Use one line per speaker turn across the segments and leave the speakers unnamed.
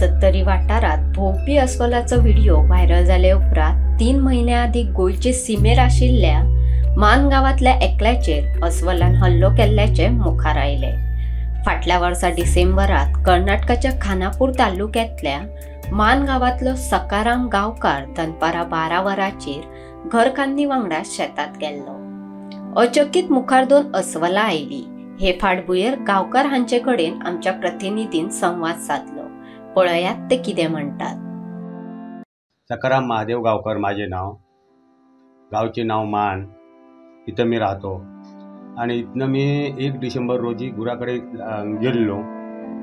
सत्तरी वाठारात भोवपी अस्वलाचो video viral जाले उपरांत 3 महिन्या आदी गोंयचे सीमेर आशिल्ल्या मान गांवांतल्या एकल्याचेर अस्वलान हल्लो केल्ल्याचे मुखार आयले। फाटल्या वर्सा डिसेंबरात कर्नाटकाच्या खानापूर तालुक्यांतल्या मान गांवांतलो सकाराम गांवकार दनपारां 12 वरांचेर घरकान्नी वांगडा शेतात गेल्लो। अचकीत मुखार 2 अस्वलां आयली। हे फाटभुंयेर गांवकार हांचे कडेन आमच्या प्रतिनिधीन संवाद साधलो। पळयात ते कितें म्हणटात।
सकाराम महादेव गांवकर माझे नाव, गावचे नाव मान, इथं मी राहतो। आणि इथनं मी 1 डिसेंबर रोजी गुराकडे गेल्लो।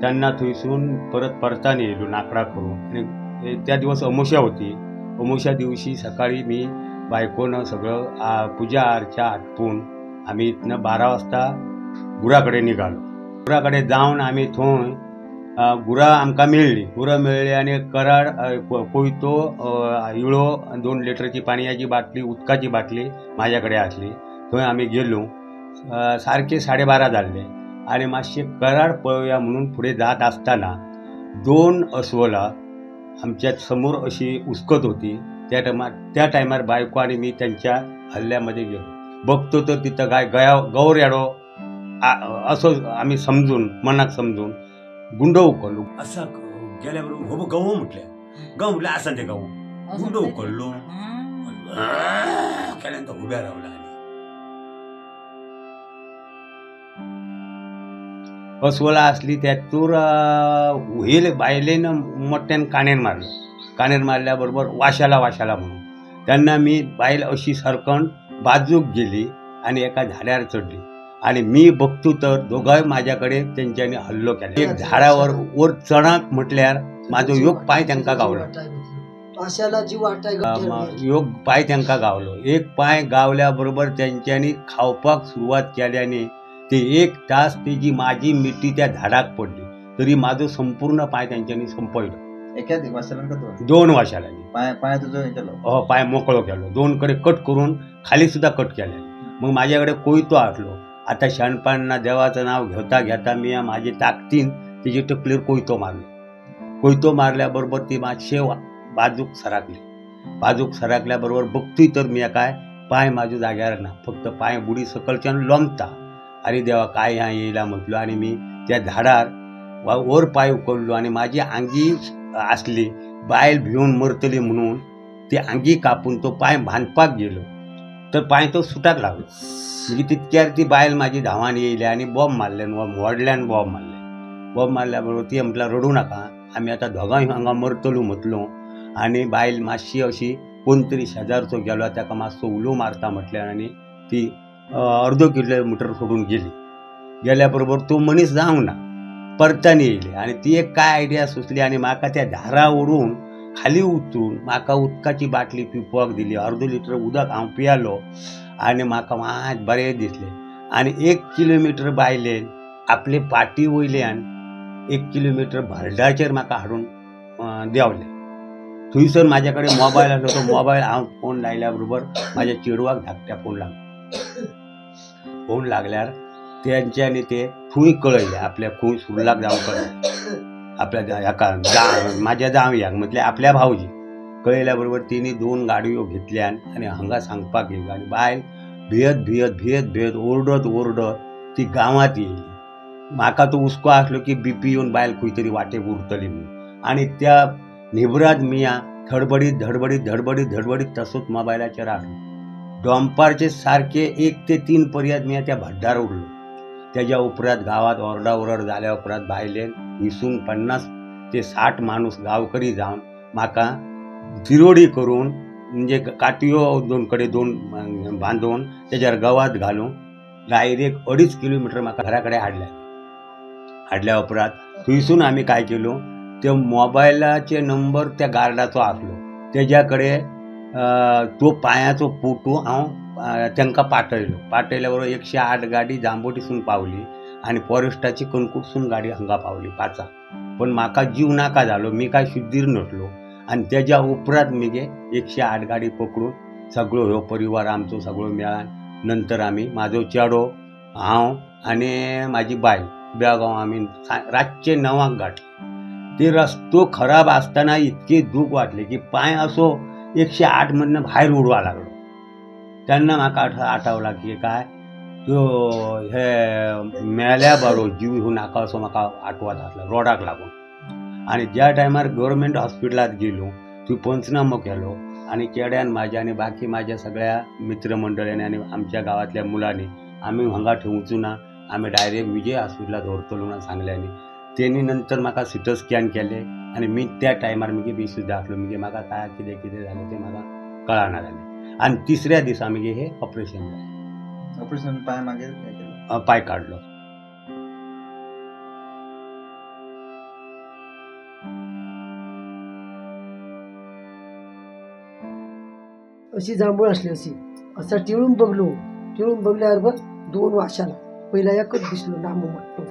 त्यांना थंयसून परताना येयलो नाकरा करून। आणि त्या दिवस अमावस्या होती। अमावस्या दिवशी सकाळी मी बायकोनं सगळं पूजा अर्चा आटपून आम्ही इथनं 12 वाजता गुराकडे निघालो। गुराकडे जाऊन आम्ही थंय गुरां आमकां मेळ्ळी। गुरां मेळ्ळी आणि कराड कोयतो इळो 2 लिटरची पाणयाची बाटली उदकाची बाटली माझ्याकडे आसली। थंय आम्ही गेलो। सारखे 12:30 जाल्ले आणि मातशे कराड पळोवया म्हणून फुडें जात आसतना 2 अस्वलां आमच्या समोर अशी हुस्कत होती। त्या टायमार बायको आणि मी त्यांच्या हल्ल्यामध्ये गेलो। बघतो तर तिथं गौर येडो असो आम्ही समजून मनाक समजून गुंड उकळलो।
असं गेल्याबरोबर हो गहू म्हटलं असं ते गहू गुंड उकळलो केल्यानंतर उभ्या रावला।
अस्वला असली त्यातूर हेल बायलेनं मोठ्यान कानेर मारल्याबरोबर वाशाला म्हणून त्यांना मी बायल अशी सरकण बाजूक गेली आणि एका झाडार चढली। आणि मी बघतो तर दोघांय माझ्याकडे त्यांच्यानी हल्लो केला। एक झाडावर वर चढाक म्हटल्यार माझो योग पाय त्यांका गावलो। योग पाय त्यांका गावलो। एक पाय गावल्याबरोबर त्यांच्यानी खावपाक सुरुवात केल्याने ते 1 तास त्याची माझी मिठी त्या झाडाक पडली। तरी माझं संपूर्ण पाय त्यांच्यानी संपवलं। 2 वाशालांनी पाय मोकळो केलो। 2 कडे कट करून खाली सुद्धा कट केले। मग माझ्याकडे कोयतो आटलो। आता शाणपणा देवाचं नाव घेता मी माझी ताकदीन तिची टकलीर कोयतो मारल्याबरोबर ती मातशे बाजूक सरकल्याबरोबर बघतोय तर मी काय पाय माझ्या जाग्यार ना, फक्त पाय बुडी सकलच्यान लोंबता। अरे देवा काय ह्या येयला म्हटलो आणि मी त्या झाडार वर पाय उकळलो आणि माझी आंगी असली बायल भिवून मरतली म्हणून ती आंगी कापून तो पाय बांधपाक गेलो तर पाय तो सुटाक लागलो। म्हणजे तितक्यार ती बायल माझी धावान येयली आणि बॉम्ब मारल्याबरोबर ती म्हटलं रडू नका, आम्ही आता दोगांय हांगा मरतलो म्हटलो। आणि बायल मातशी अशी कोणतरी शेजारचो गेलो ताका मातसो उलो मारता म्हटल्यार आणि ती अर्धो किलोमीटर सोडून गेल्याबरोबर तो मनीस जावंक ना, परतानी येयली। आणि ती एक काय आयडिया सुचली आणि म्हाका त्या झारा ओढून खाली उतरून म्हाका उदकाची बाटली पिवपाक दिली। अर्धो लिटर उदक हांव पियालो आणि म्हाका मात बरें दिसलें। आणि 1 किलोमीटर बायलेन आपले पाटी वयल्यान 1 किलोमीटर भरडाचेर म्हाका हाडून देवले। थंयसर माझ्याकडे मोबायल आसलो। तो मोबायल हांव फोन लायल्या बरोबर माझ्या चेडवाक धाकट्या फोन लागल्यार त्यांच्यानी ते थंय कळयले। आपल्या खंय सुरलाक जावं कळयलें आपल्या हाका माझ्या जावयाक म्हटल्यार आपल्या भावजी कळयल्याबरोबर तिने 2 गाडयो घेतल्यान आणि हांगा सांगपाक गेली। आणि बायल भियत ओरडत ती गांवांत येयली। म्हाका तो हुस्को आसलो की BP येवन बायल खंय तरी वाटेक उरतली म्हणून। आणि त्या निबराद मिया धडबडीत तसोच मोबायलाचेर आसलो। डॉम्पारचे सारखे 1 ते 3 पर्यंत मी त्या भड्डार उरलो। त्याच्या उपरांत गावात ओरड जाल्या उपरांत बायलेन 50 ते 60 माणूस गावकरी जावन म्हाका जिरोडी करून म्हणजे काटयो 2 कडे 2 बांधून त्याच्यावर गवात घालून डायरेक्ट 2.5 किलोमीटर म्हाका घराकडे हाडल्या उपरांत थंयसून आम्ही काय केलो, त्या मोबायलाचे नंबर त्या गार्डाचो आसलो त्याच्याकडे तो पांयाचो फोटो हांव तांकां पाठयल्याबरोबर 108 गाडी जांबोटीसून पावली आणि फॉरेस्टाची कणकूटसून गाडी हांगा पावली 5. पण म्हाका जीव नाका जालो, मी काय शुद्धीर नसलो। आणि त्याच्या उपरांत मी 108 गाडी पकडून सगळो ह्यो परिवार आमचो सगळो मेळान नंतर आम्ही माझो चेडो हांव आणि माझी बायल बेळगांव आम्ही रातचे 9 गाठले। ते रस्तो खराब असताना इतके दुःख वाटले की पाय असो 108 मधनं बाहेर उडवा लागलो. त्यांना म्हाका आठवला की काय तो हे मेल्या बरो जीव घेऊन नाका असो म्हाका आठवत आसलो रोडाक लागून. आणि ज्या टायमार गव्हर्मेंट हॉस्पिटलात गेलो थंय पंचनामो केलो आणि चेड्यान माझ्या आणि बाकी माझ्या सगळ्या मित्रमंडळींनी आणि आमच्या गावातल्या मुलांनी आम्ही हांगा ठेवूच ना, आम्ही डायरेक्ट विजय हॉस्पिटलात व्हरतलो म्हणून सांगल्यानी त्यांनी नंतर म्हाका सिटी स्कॅन केले आणि मी त्या टायमार मगे बेशुद्ध आसलो. म्हणजे म्हाका काय कितें कितें जालें तें म्हाका कळना जालें. आणि तिसऱ्या दिसा मगे हे ऑपरेशन जालें.
ऑपरेशन पाय मागे
पाय काढलो.
अशी जांभूळ असली अशी असा टिळून बघल्यावर बघ 2 वाशाला पहिला एकच दिसलो लांब मोठो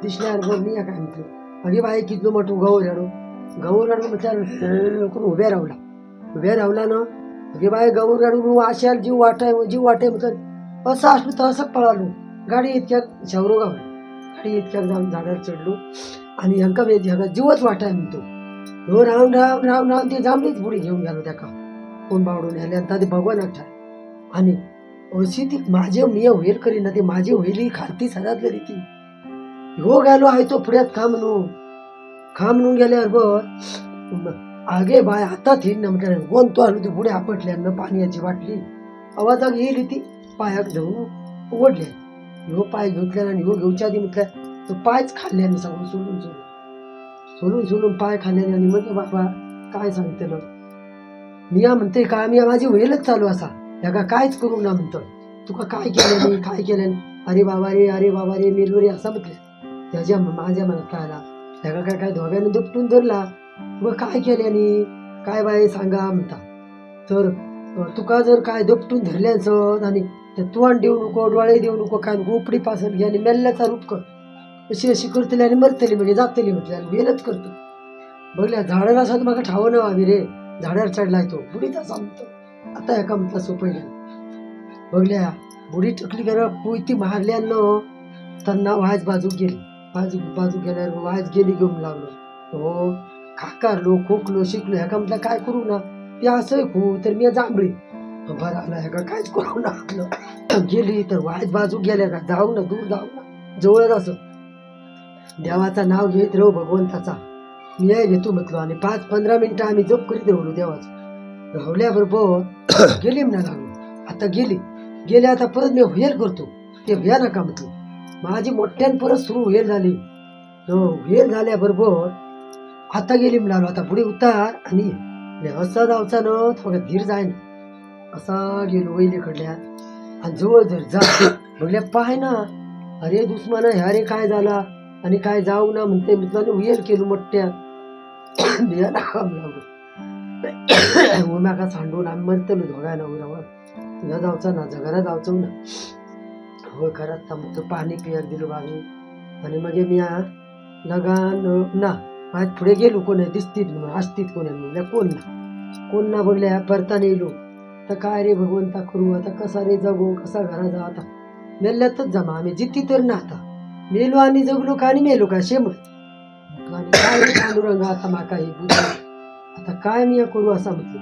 दिसल्यावर बघ मी काय म्हटलं मागे बाय कितलो मोठो गवो राडो म्हटल्यावर करून उभ्या रावला ना मागे बाय गवो राडून वाशाल जीव वाटाय म्हटलं असं असलो तर असं पळालो. गाडी इतक्याक शवरो गाडी इतक्याक जाऊन झाडार चढलो आणि हांका जीवच वाटाय म्हणतो हो रावन ते जांभळीच बुडी घेऊन गेलो त्याका कोण बावडून आले आणि ते भगवानाक ठार. आणि अशी ती माझे मी होईल करीना ती माझी होईल खालती सदातली रीती हो गेलो आहे तो फुड्यात खा म्हणून गेल्यावर बघ आगे बाय आता थीन ना म्हटलं कोण तो आलो ते पुढे आपटल्यानं पाण्याची बाटली आवाजाक येईल ती पायाक धरून उघडले. ह्यो पाय घेतल्या आणि ह्यो घेऊच्या आधी म्हटलं तो पायच खाल्ल्याने सगळं सोडून पाय खाल्ल्याने. आणि म्हणजे बाबा काय सांगते मिया म्हणते का मिया माझी होईलच चालू असा ह्याका कायच करू ना म्हणतो तुका काय केलं अरे बाबा रे मेलू रे असं म्हटलं. त्याच्या माझ्या मनात काय आला ह्याका काय दोघांनी दुपटून धरला तुका काय केल्यानी काय बाई सांगा म्हणता. तर तुका जर काय दुपटून धरल्याचं आणि तुवान देऊ नको डोळे देऊ नको काय नको उपडी पासून घे आणि मेल्ल्याचा रूप कर अशी करतली आणि मरतली म्हणजे जातली म्हटल्या वेलच करतो. बघल्या झाडाला असं म्हाका ठाव ना आम्ही रे झाडावर चढलाय तो बुडीचा सांगतो आता एका म्हटलं सोपयल्या बघल्या बुडी टकली गेल्या पोयती मारल्यानं त्यांना वाज बाजूक गेली बाजू गेल्यावर वाज गेली घेऊन लागलो हो खाकारलो खोकलो शिकलो ह्याका म्हटलं काय करू ना ते असं खू तर मी जांभळी बरं आला ह्याका कायच करू ना गेली तर वाज बाजू गेल्या का जाऊ ना दूर जाऊ ना जवळच असं देवाचं नाव घेत राहू भगवंताचा मी घेतो म्हटलो. आणि 5-15 मिनिटं आम्ही जप करीत राहलो देवाचं राहल्याबरोबर गेली म्हणा लागलो. आता गेले आता परत मी व्हेल करतो ते व्या नका म्हटलं. माझी मोठ्यान परत सुरू व्हेल झाली. व्हेल झाल्याबरोबर आता गेली म्हणालो आता पुढे उतार आणि असा जावचा न थोडा धीर जाय ना असा गेलो वैलीकडल्या आणि जवळ जर जा बघल्या पाय ना अरे दुश्मना ह्या रे काय झाला आणि काय जाऊ ना म्हणते म्हटलं व्हेल केलो मोठ्या बियाला काम लागलो म्हाका सांडून आम्ही मरतलो दोघांना उरावर न जावचा ना जगाला जावचो ना हो घरात मग पाणी पियाक दिलो बाबू. आणि मग मी लगान ना आज पुढे गेलो कोणी दिसतीत म्हणून असतीत कोणी म्हणल्या कोण ना बघल्या परताने येलो तर काय रे भगवंता करू आता कसा रे जगू कसा घरा जा आता मेल्यातच जमा आम्ही जिती तर ना आता मेलो आणि जगलो का आणि मेलो का शेमळ आणि काय पांडुरंग आता माका ही बुद्धी आता काय मी करू असा म्हटलं.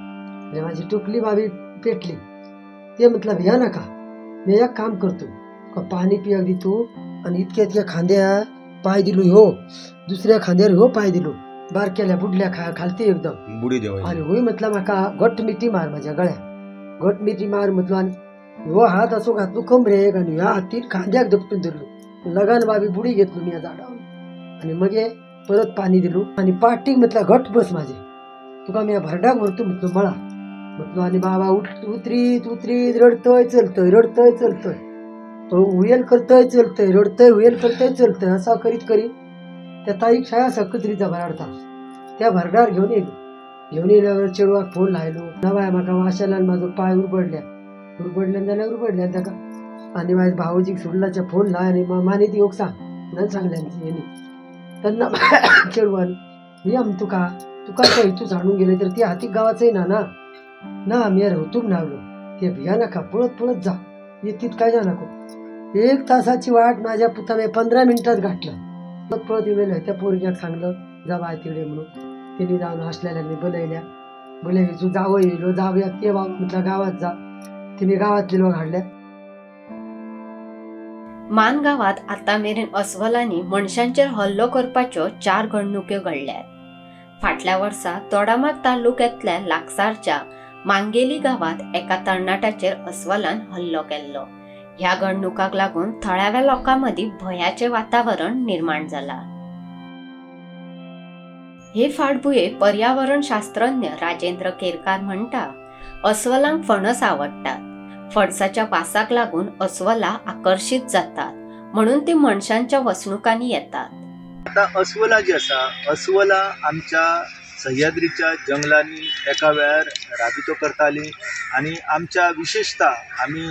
माझी टोपली बाबी पेटली ते म्हटलं भिया नका मी एक काम करतो का पाणी पिया देतो आणि इतक्या खांद्या पाय दिलो हो दुसऱ्या खांद्यावर हो पाय दिलो बारक्याल्या बुडल्या खालती एकदम
बुडी देवा.
आणि होई म्हटलं माका घट मिठी मार माझ्या गळ्या घट मिठी मार म्हटलं आणि हो हात असो घातलो कमरेक आणि ह्या हातीत खांद्याक दपटून धरलो लगान बाबी बुडी घेतलो मी या झाडावर. आणि मग परत पाणी दिलो आणि पाटीक म्हटलं घट बस माझे तुका मी भरडाक भरतो म्हटलो मळा म्हटलो. आणि बाबा उतरीत रडतय चलतय हुयेल करतय चलतय रडतय हुयेल करतय चलतय असा करीत त्या ताईक शाळा सकत्रीचा भराडता त्या भरडार घेऊन येल्यावर चेडवाक फोन लायलो ना बाय म्हाका वाशाला माझो पाय उरबडल्या ताका. आणि माझ्या भाऊजीक सोडलाच्या फोन लाय आणि माने ती ओक सांग न सांगल्यांची येणे त्यांना चेडवान मी तुका काय तू जाणून गेले तर ती हाती गावाचंही ना मी होतून नावलो ते भिया नका पळत जा येतीत काय जा नको. 1 तासाची वाट माझ्या पुताने 15 मिनिटात गाठलं पळत येऊन त्या पोरग्याक सांगलं जा बाय तिकडे म्हणून त्यांनी जाऊन असलेल्यांनी बोलवल्या तू जावं येलो जाऊया ते बाबा म्हटलं गावात जा. तिने गावातले लोक हाडल्या.
मान गावात आता मेरेन अस्वलांनी मनशांचेर हल्लो करपाच्यो 4 घडणुक्यो घडल्यात. फाटल्या वर्सा तोडामाग तालुक्यांतल्या लागसारच्या मांगेली गावात एका तरणाट्याचेर अस्वलान हल्लो केल्लो. ह्या घडणुकाक लागून थळाव्या लोकांमदी भयाचे वातावरण निर्माण जाला. हे फाटभुंये पर्यावरण शास्त्रज्ञ राजेंद्र केरकार म्हणटा, अस्वलांक फणस आवडटात. फणसाच्या वासाक लागून अस्वला आकर्षित जातात म्हणून ती मनशांच्या वसणुकांनी येतात.
आता अस्वला जी आसा, अस्वला आमच्या सह्याद्रीच्या जंगलांनी एका वेळार राबितो करताली आणि आमच्या विशेषता आमी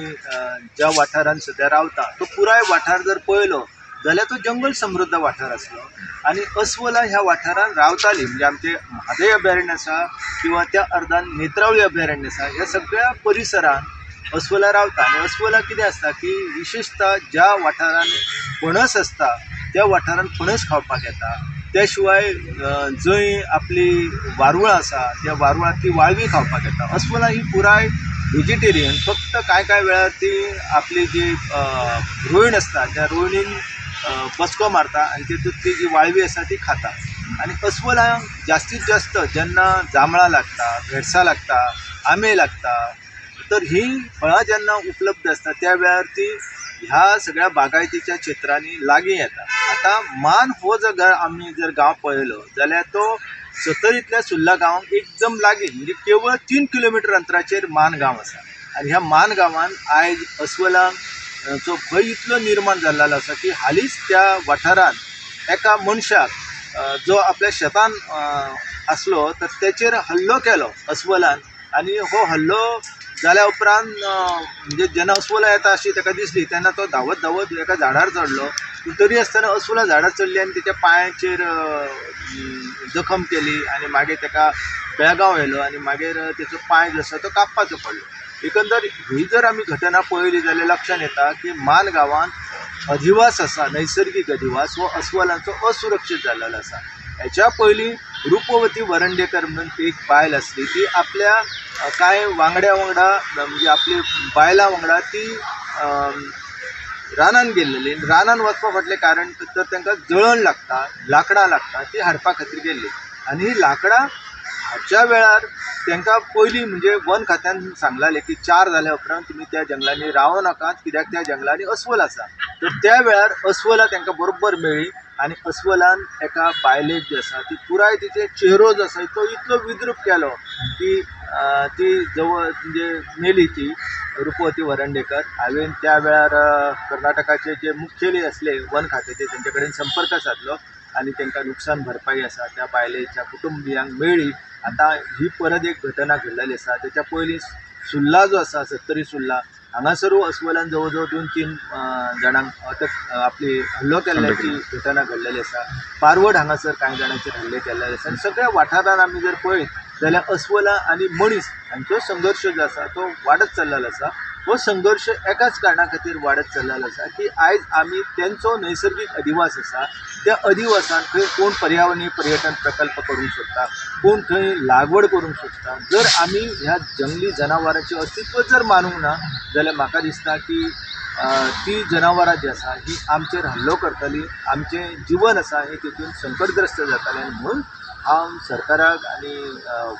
ज्या वाठारांत सध्या रावता तो पुराय वाठार जर पळयलो जाल्यार तो जंगल समृद्ध वाठार आसलो आणि अस्वला ह्या वाठारांत रावताली. म्हणजे आमचे म्हादय अभयारण्य आसा किंवा त्या अर्दान नेत्रावळी अभयारण्य आसा, ह्या सगळ्या परिसरांत अस्वला रावता. आणि अस्वला कितें आसता की विशेषता ज्या वाठारांत फणस आसता त्या वाठारांत फणस खावपाक येता. त्या शिवाय जंय आपली वारुळां आसा त्या वारुळांतली वाळवी खावपाक येता. अस्वला ही पुराय व्हेजिटेरियन. फक्त काय वेळार ती आपली जी रोयण आसता त्या रोयणीन बसको मारता आणि तितूंतली जी वाळवी आसा ती खाता. आणि अस्वलांक जास्तीत जास्त जेन्ना जांभळां लागता, भेरसां लागता, आंबे लागता, तर ही फळां जेन्ना उपलब्ध आसता त्या वेळार ती ह्या सगळ्या बागायतीच्या क्षेत्रांनी लागीं येता. आता मान हो जर आमी जर गांव पळयलो जाल्यार तो सत्तरींतल्या सुर्ला गांवांक एकदम लागीं, म्हणजे केवळ 3 किलोमिटर अंतराचेर मान गांव आसा. आणि ह्या मान गांवांत आयज अस्वलांचो भंय इतलो निर्माण जाल्लो आसा की हालींच त्या वाठारांत एका मनशाक जो आपल्या शेतान आसलो तर तेचेर हल्लो केलो अस्वलान. आणि हो हल्लो जाल्या उपरांत म्हणजे जेन्ना अस्वला येता अशी ताका दिसली तेन्ना तो धांवत एका झाडार चडलो. तरी आसतना अस्वला झाडार चडली आनी तेच्या पांयाचेर जखम केली आणि मागीर ताका बेळगांव व्हेलो आणि मागीर तेचो पांय जो आसा तो कापपाचो पडलो. एकंदर ही जर आमी घटना पळयली जाल्यार लक्षांत येता की मान गांवांत अधिवास आसा, नैसर्गीक अधिवास हो अस्वलांचो असुरक्षीत जाल्लो आसा. हेच्या पयलीं रुपवती वरंडेकर म्हणून एक बायल आसली, ती आपल्या कांय वांगड्या वांगडा म्हणजे आपली बायलां वांगडा ती रानान गेल्लेली. रानान वचपा फाटलें कारण तर तांकां जळण लागता, लाकडां लागता, ती हाडपा खातीर गेल्ली. आनी ही लाकडां हाडच्या वेळार तांकां पयलीं म्हणजे वन खात्यान सांगलालें की 4 जाल्या उपरांत तुमी त्या जंगलांनी रावं नाकात कित्याक त्या जंगलांनी अस्वल आसा. तर त्या वेळार अस्वला तांकां बरोबर मेळ्ळी आणि अस्वलान एका बायलेक जी आसा ती पुराय तिचे चेहरो जो आसा तो इतलो विद्रूप केलो की ती जवळ म्हणजे मेली ती रुपवती वरंडेकर. हांवें त्या वेळार कर्नाटकाचे जे मुखेली असले वन खात्याचे तेंचे कडेन संपर्क साधलो आणि तांकां नुकसान भरपाई आसा त्या बायलेच्या कुटुंबियांक मेळ्ळी. आता ही परत एक घटना घडलेली आसा. तेच्या पयलीं सुर्ला जो आसा, सत्तरी सुर्ला हांगासरू अस्वलान जवळ जवळ 2-3 जाणांक अटक आपली हल्लो केल्ल्याची घटना घडलेली आसा. पारवड हांगासर कांय जाणांचेर हल्ले केल्ले आसा. आनी सगळ्या वाठारांत आमी जर पळयत जाल्यार अस्वला आनी मनीस हांचो संघर्श जो आसा तो वाडत चल्लेलो आसा. हो संघर्ष एकाच कारणा खातीर वाडत चल्लेलो आसा की आयज आमी तेंचो नैसर्गीक अधिवास आसा त्या अधिवासान खंय कोण पर्यावरणीय पर्यटन प्रकल्प करूंक सोदता, कोण थंय लागवड करूंक सोदता. जर आमी ह्या जंगली जनावरांचें अस्तित्व जर मानूंक ना जाल्यार म्हाका दिसता की ती जनावरां जी आसा ही आमचेर हल्लो करतली, आमचें जीवन आसा हें तितून संकटग्रस्त जातलें. आनी म्हणून हांव सरकाराक आनी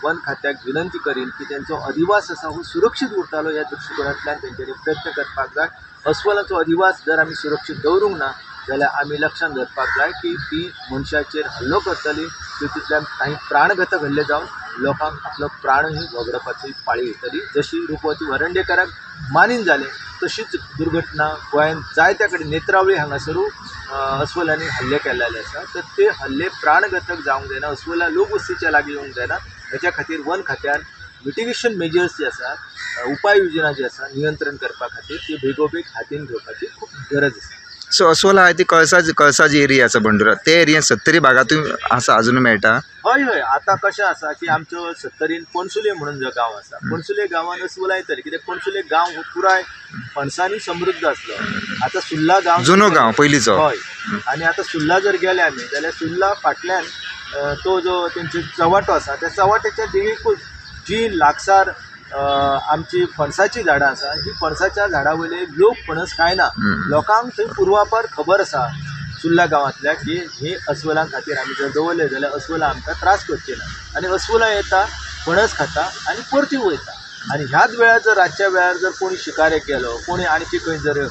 वन खात्याक विनंती करीन की तेंचो अधिवास आसा हो सुरक्षीत उरतालो ह्या दृश्टिकोनांतल्यान तेंच्यांनी प्रयत्न करपाक जाय. अस्वलांचो अधिवास जर आमी सुरक्षीत दवरूंक ना जाल्यार आमी लक्षांत दवरपाक जाय की ती मनशाचेर हल्लो करतली, तितूंतल्यान काही प्राणघातक हल्ले जावन लोकांक आपलो प्राणही वगडपाची पाळी येतली. जशी रुपवती वरंडेकराक मानीन जालें तशीच दुर्घटना गोंयांत जायत्या कडेन नेत्रावळी हांगासरू अस्वलांनी हल्ले केल्ले आसा. तर ते हल्ले प्राणघातक जावंक जायना, अस्वला लोकवस्तीच्या लागीं येवंक जायना. हेच्या खातीर वन खात्यान मिटिगेशन मेजर्स जे आसा, उपाय योजना जी आसा नियंत्रण करपा खातीर ती बेगोबेग हातीन घेवपाची खूब गरज आसा.
सो अस्वला आहे ती कळसा जी एरिया आसा बंडुरा ते एरियेन सत्तरी भागातूय आसा अजून मेळटा.
हय आता कशें आसा की आमच्यो सत्तरीन पणसुले म्हणून जो गांव आसा, पणसुले गांवान अस्वला येतली कित्याक पणसुले गांव हो पुराय फणसांनी समृद्ध आसलो. आता सुर्ला गांव
जुनो गांव पयलींचो.
हय. आनी आता सुर्ला जर गेले आमी जाल्यार सुर्ला फाटल्यान तो जो त्यांचे चवाटो आसा त्या चवाट्याच्या देगेकूच जी लागसार आमची फणसाची झाडां आसा ही फणसाच्या झाडां वयले लोक फणस खायना. लोकांक थंय पुर्वापार खबर आसा सुर्ला गांवांतल्या की हे अस्वलां खातीर आमी जर दवरले जाल्यार अस्वलां आमकां त्रास करचे ना आनी अस्वलां येता फणस खाता आनी परती वयता. आनी ह्याच वेळार जर रातच्या वेळार जर कोणी शिकारेक गेलो कोणी आणखी खंय जर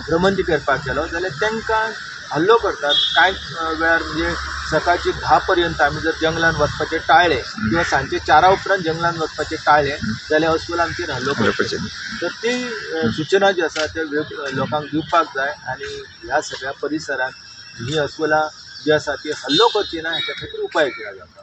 भ्रमंती करपाक गेलो जाल्यार तांकां हल्लो करतात. कांय वेळार म्हणजे सकाळची 10 पर्यंत आमी जर जंगलान वचपाचें टाळ्ळें किंवा सांजचे 4 उपरांत जंगलान वचपाचें टाळ्ळें जाल्यार अस्वलां आमचेर हल्लो करपाचे. तर ती सूचना जी आसा ते लोकांक दिवपाक जाय आनी ह्या सगळ्या परिसरांत ही अस्वलां जी आसा ती हल्लो करची ना हाच्या खातीर उपाय केला जाता.